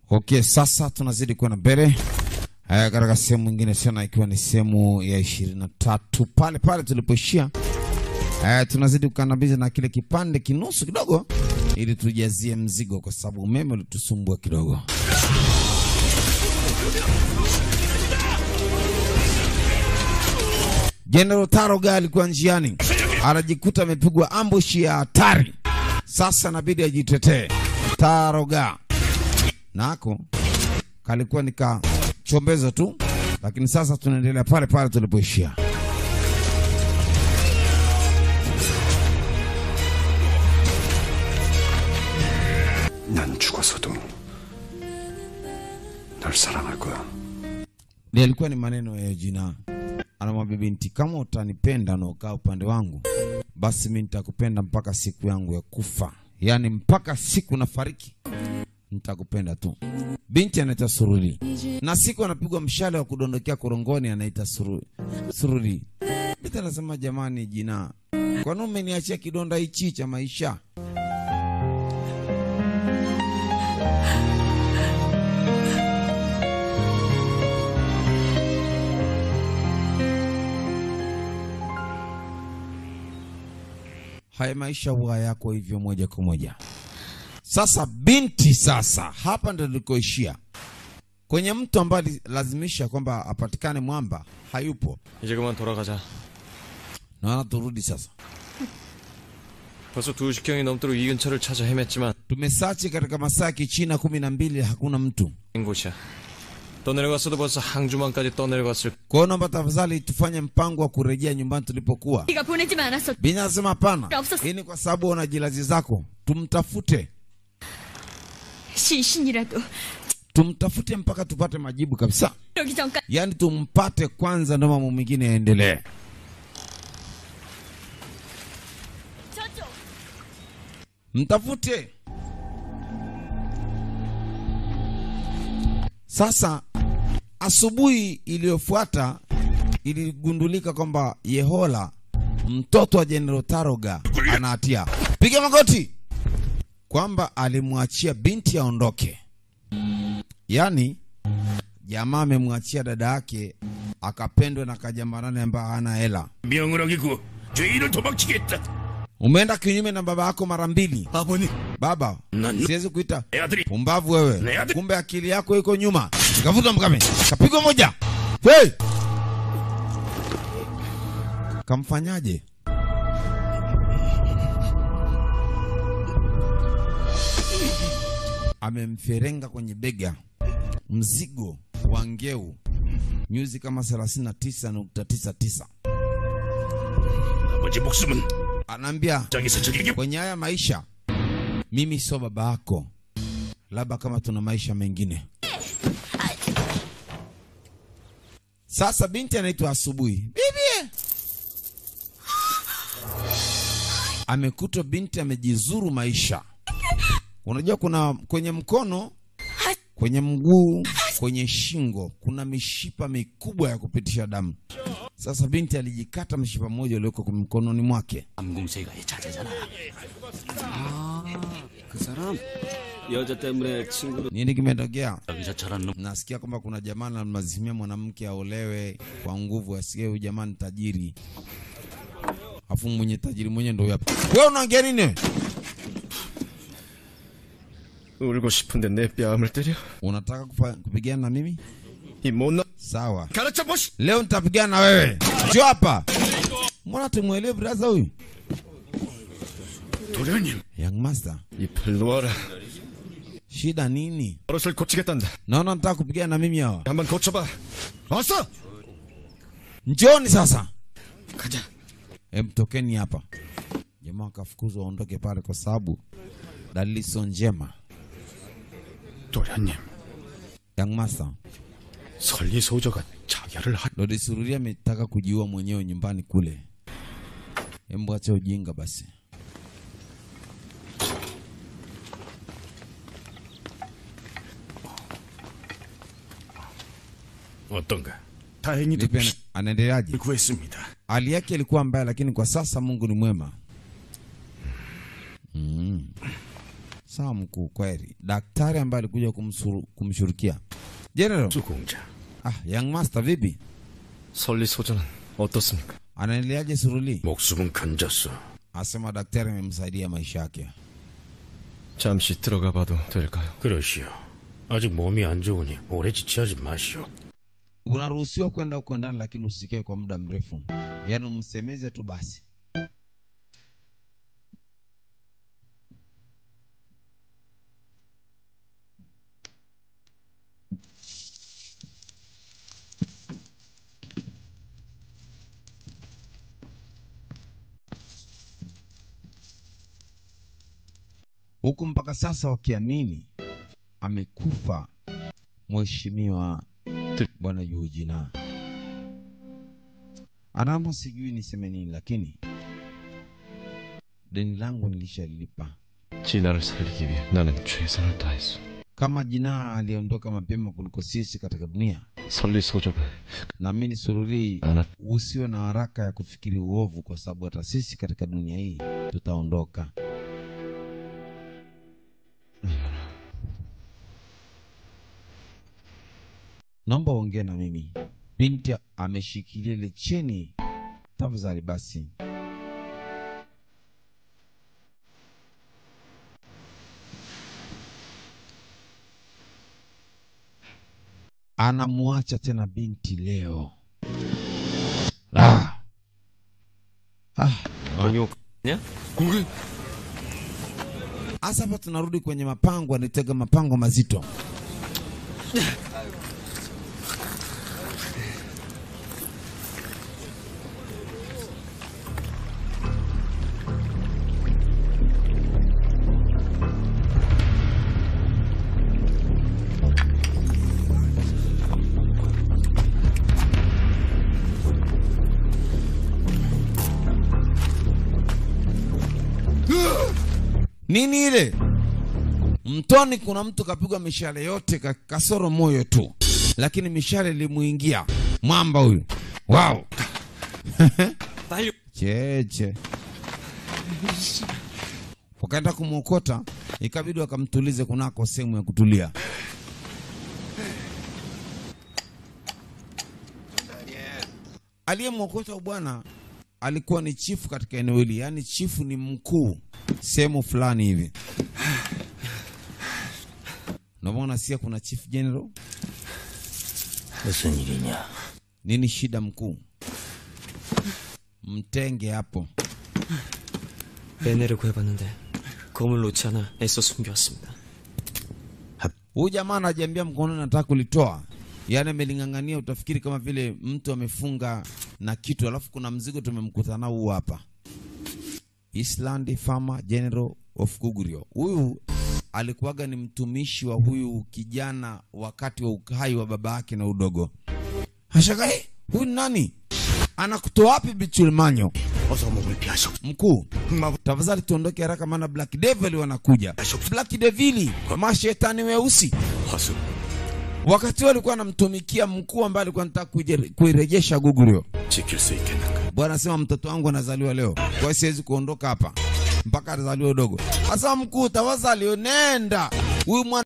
Okay, sasa tunazidi kwenda mbele. Katika sehemu nyingine sana, ikiwa ni sehemu ya 23 pale pale tulipoishia. Tunazidi kukanabiza na kile kipande kinusu kidogo ili tujazie mzigo, kwa sababu umeme ulitusumbua kidogo. General Taroga alikuwa njiani, anajikuta amepigwa ambush ya hatari. Sasa inabidi ajitetee. Taroga nako kalikuwa nikachombezo tu, lakini sasa tunaendelea pale pale tulipoishia. 난 죽어서도 널 사랑할 거야. Nilikuwa ni maneno ya Jina. Anamwambia binti, kama utanipenda na ukaa upande wangu, basi mimi nitakupenda mpaka siku yangu ya kufa. Yaani mpaka siku nafariki nitakupenda tu. Binti anaitwa Sururi. Na siku anapigwa mshale wa kudondokea korongoni anaita Sururi. Binti anasema, jamani Jina, kwa nini umeniachia kidonda hichi cha maisha? Haya maisha huwa yako hivyo moja kwa moja. Sasa binti, sasa hapa ndio tulikoishia. Kwenye mtu ambaye lazimisha kwamba apatikane mwamba hayupo. 이제 그만 돌아가자. Na turudi sasa. 벌써 2시경이 넘도록 이 근처를 찾아 헤맸지만 Tumesachi katika masaa Kichina 12 hakuna mtu. 곳이야. 떠내려갔어도 벌써 항주만까지 떠내려갔을. Kwa naomba tafadhali tufanye mpango wa kurejea nyumbani tulipokuwa. 네가 보내지만 않았어. Binya anasema hapana. Hii ni kwa sababu una jilazi zako. Tumtafute. 신이라도 Tumtafute mpaka tupate majibu kabisa. 여기 잠깐. Yaani tumpate kwanza ndio mambo mengine yaendelee. 저쪽. Mtafute. Sasa asubuhi iliyofuata iligundulika kwamba Yehola, mtoto wa General Taroga, anahatia. Piga magoti! Kwamba alimwachia binti aondoke. Yaani jamaa amemwachia dada yake akapendwe na kajambarani ambaye hana hela. 명은하기고 죄인을 도망치겠다. Umeenda kinyume na baba yako mara 2. 아버님, Baba, siwezi kuita 내 아들이 pumbavu wewe. Kumbe akili yako iko nyuma. Kavuta mkame. Kapigwa moja. Hey! Kamfanyaje? Amemferenga kwenye bega. Mzigo wa ngeu. Nyuzi kama 39.99. 아버지 목숨은 Anaambia, 저기서 저기게. kwenye haya maisha mimi sio baba yako. Labda kama tuna maisha mengine. Sasa binti anaitwa Asubuhi. Bibi! Amekutwa binti amejizuru maisha. Unajua kuna kwenye mkono, kwenye mguu, kwenye shingo kuna mishipa mikubwa ya kupitisha damu. Sasa binti alijikata mshipa mmoja ulioko kwa mkononi mwake. 암공세가의 자제잖아. 그 사람 여자 때문에 친구도 Nini kimetokea? 여기서처럼 놈. Nasikia kwamba kuna jamaa anamlazimia mwanamke aolewe kwa nguvu, asikie huyu jamaa ni tajiri. Afu mwenye tajiri mwenye ndio hapa. Wewe unaongea nini? 울고 싶은데 내 뺨을 때려. Unataka kupigana na mimi? 이 못나. Sawa. 가르쳐 보시. Leo nitapigana na wewe. Njoo hapa. Mbona tumuelewe brother huyu? 도련님, Young master. 잎을 놓아라. Shida nini? 버릇을 고치겠단다. Naona nataka kupigana na mimi hao. 한번 고쳐봐. 어서. Njooni sasa. 가자. Tokeni hapa. Jamaa akafukuzwa aondoke pale kwa sababu dalili sio njema. 도련님, Young master. 설리소저가 자결을 하. Lodi Sururia ametaka kujiua mwenyewe nyumbani kule. Hebu acha ujinga basi. 어떤가? 다행히도 Anaendeleaje? 구했습니다. Hali yake ilikuwa mbaya, lakini kwa sasa Mungu ni mwema. Sawa mkuu, kweli. Daktari ambaye alikuja kumshurikia. General. 수공자. Young master vipi? 설리 소전은 어떻습니까? Anaendeleaje Suruli? 목숨은 건졌어. Asema daktari amemsaidia maisha yake. 잠시 들어가 봐도 될까요? 그러시오. 아직 몸이 안 좋으니 오래 지체하지 마시오. Unaruhusiwa kwenda huko ndani lakini usikae kwa muda mrefu. Yaani umsemeze tu basi. Huku mpaka sasa wakiamini amekufa mheshimiwa Bwana Yujina. Anamo sijui niseme nini lakini deni langu nilishalipa. 진아를 살리기 위해 나는 최선을 다했어. Kama Jina aliondoka mapema kuliko sisi katika dunia, 설리 소적을 naamini Sururi 안 usiwe na haraka ya kufikiri uovu kwa sababu hata sisi katika dunia hii tutaondoka. Naomba ongea na mimi. Binti ameshikilia ile cheni. Tafadhali basi. Anamuacha tena binti leo. 냐? Asa hapa tunarudi kwenye mapango, anitega mapango mazito. Nini ile? Mtoni kuna mtu kapigwa mishale yote kasoro moyo tu. Lakini mishale ilimuingia. Mwamba huyu. Wow. Cheche. Wakaenda kumuokota, ikabidi wakamtulize kunako sehemu ya kutulia. Aliyemuokota bwana alikuwa ni chifu katika eneo hili, yani chifu ni mkuu sehemu fulani hivi. Naona sia kuna chief general. 무슨 일이냐? Nini shida mkuu? Mtenge hapo. 매네를 구해봤는데 검을 놓지 않아 애써 숨겨왔습니다. Huyu jamaa anajiambia mkononi anataka kulitoa. Yaani amelingangania, utafikiri kama vile mtu amefunga na kitu alafu kuna mzigo tumemkuta nao huu hapa. Island Farmer General of Kuguryo. Huyu alikuwaga ni mtumishi wa huyu kijana wakati wa uhai wa baba yake na udogo. Hashagai, huyu nani? Anakutoa wapi Bichulmanyo? Mkuu, tafadhali tuondoke haraka maana Black Devil wanakuja. Black Devil, mashetani weusi. Wakati walikuwa anamtumikia mkuu ambaye alikuwa anataka kuirejesha Guguryo. Bwana anasema mtoto wangu anazaliwa leo. Kwa siwezi kuondoka hapa mpaka azaliwe dogo. Sasa mkuu tafadhali nenda. Huyu